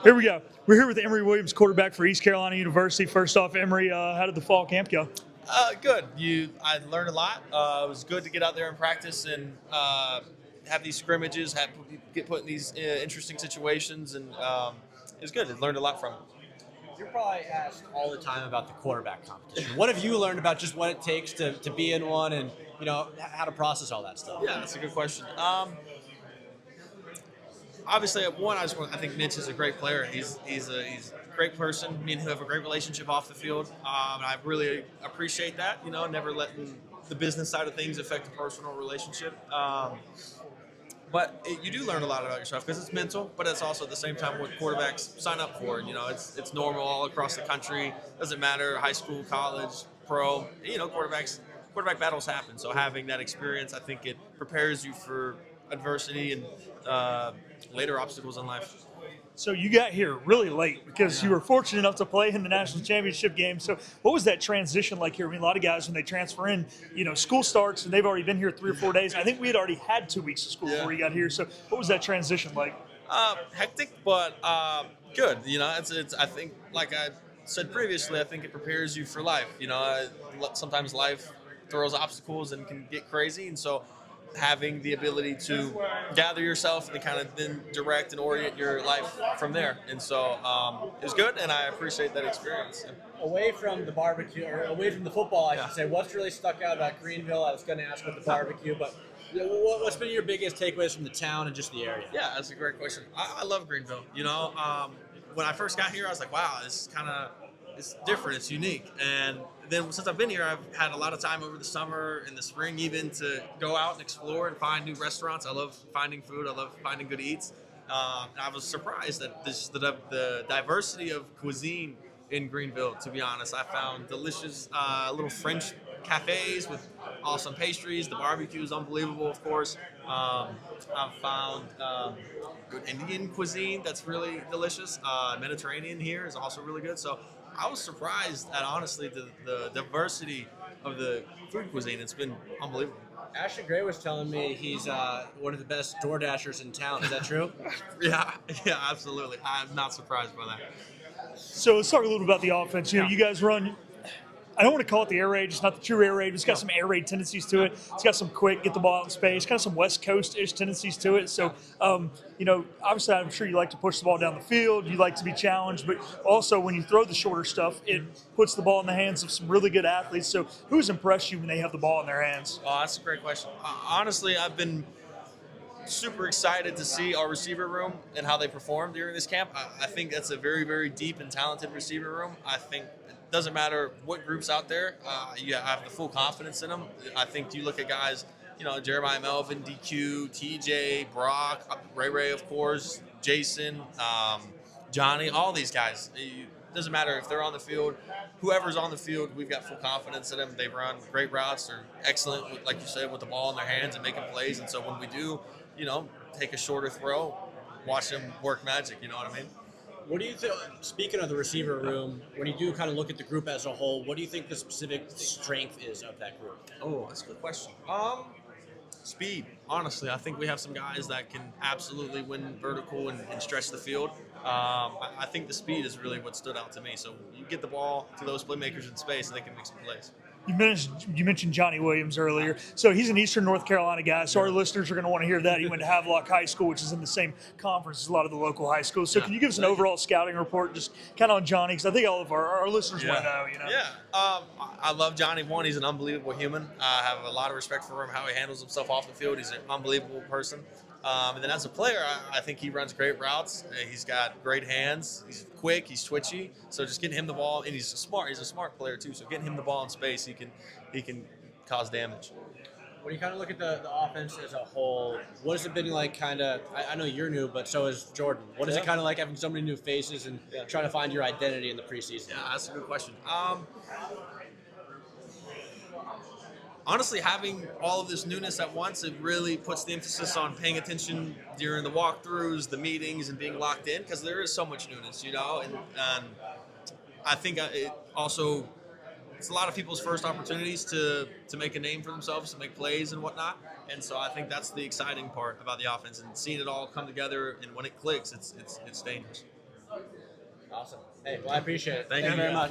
Here we go. We're here with Emory Williams, quarterback for East Carolina University. First off, Emory, how did the fall camp go? Good. I learned a lot. It was good to get out there and practice and have these scrimmages, get put in these interesting situations, and it was good. I learned a lot from it. You're probably asked all the time about the quarterback competition. What have you learned about just what it takes to be in one, and how to process all that stuff? Yeah, that's a good question. Obviously, I think Mitch is a great player. He's a great person. Me and him have a great relationship off the field. And I really appreciate that. Never letting the business side of things affect the personal relationship. But you do learn a lot about yourself because it's mental, but it's also at the same time what quarterbacks sign up for. It's normal all across the country. Doesn't matter high school, college, pro. Quarterback battles happen. So having that experience, I think it prepares you for adversity and later obstacles in life. So you got here really late because you were fortunate enough to play in the national championship game. So what was that transition like here? I mean, a lot of guys when they transfer in, school starts and they've already been here 3 or 4 days. I think we had already had 2 weeks of school before you got here. So what was that transition like? Hectic, but good. It's. I think, like I said previously, I think it prepares you for life. Sometimes life throws obstacles and can get crazy, and so having the ability to gather yourself and to kind of then direct and orient your life from there. And so it was good, and I appreciate that experience. Away from the barbecue, or away from the football, I should say, what's really stuck out about Greenville? I was going to ask about the barbecue, but what's been your biggest takeaways from the town and just the area? Yeah, that's a great question. I love Greenville. When I first got here, I was like, wow, this is it's different, it's unique. And then since I've been here, I've had a lot of time over the summer and the spring even to go out and explore and find new restaurants. I love finding food. I love finding good eats. I was surprised at the diversity of cuisine in Greenville, to be honest. I found delicious little French cafes with awesome pastries. The barbecue is unbelievable, of course. I've found good Indian cuisine that's really delicious. Mediterranean here is also really good. So I was surprised at, honestly, the diversity of the food cuisine. It's been unbelievable. Ashton Gray was telling me he's one of the best Door Dashers in town. Is that true? Yeah, absolutely. I'm not surprised by that. So let's talk a little bit about the offense. You guys run. I don't want to call it the air raid. It's not the true air raid. It's got some air raid tendencies to it. It's got some quick, get the ball out in space, kind of some West Coast-ish tendencies to it. So, obviously I'm sure you like to push the ball down the field. You like to be challenged. But also when you throw the shorter stuff, it puts the ball in the hands of some really good athletes. So who's impressed you when they have the ball in their hands? Oh, that's a great question. Honestly, I've been super excited to see our receiver room and how they perform during this camp. I think that's a very, very deep and talented receiver room. I think doesn't matter what group's out there, I have the full confidence in them. I think you look at guys, Jeremiah Melvin, DQ, TJ, Brock, Ray, of course, Jason, Johnny, all these guys. It doesn't matter if they're on the field. Whoever's on the field, we've got full confidence in them. They run great routes. They're excellent, like you said, with the ball in their hands and making plays. And so when we do, take a shorter throw, watch them work magic. You know what I mean? What do you think, speaking of the receiver room, when you do kind of look at the group as a whole, what do you think the specific strength is of that group? Oh, that's a good question. Speed. Honestly, I think we have some guys that can absolutely win vertical and stretch the field. I think the speed is really what stood out to me. So you get the ball to those playmakers in space and they can make some plays. You mentioned Johnny Williams earlier. So he's an Eastern North Carolina guy. So our listeners are going to want to hear that. He went to Havelock High School, which is in the same conference as a lot of the local high schools. So can you give us an overall scouting report just kind of on Johnny? Because I think all of our listeners want to know. Yeah. I love Johnny. One, he's an unbelievable human. I have a lot of respect for him, how he handles himself off the field. He's an unbelievable person. And then as a player, I think he runs great routes. He's got great hands. He's quick. He's twitchy. So just getting him the ball, and he's smart. He's a smart player too. So getting him the ball in space, he can cause damage. When you kind of look at the offense as a whole, what has it been like? Kind of, I know you're new, but so is Jordan. What is it kind of like having so many new faces and trying to find your identity in the preseason? Yeah, that's a good question. Honestly, having all of this newness at once, it really puts the emphasis on paying attention during the walkthroughs, the meetings, and being locked in, because there is so much newness, and I think it's a lot of people's first opportunities to make a name for themselves, to make plays and whatnot, and so I think that's the exciting part about the offense, and seeing it all come together, and when it clicks, it's dangerous. Awesome. Hey, well, I appreciate it. Thank you you. very much.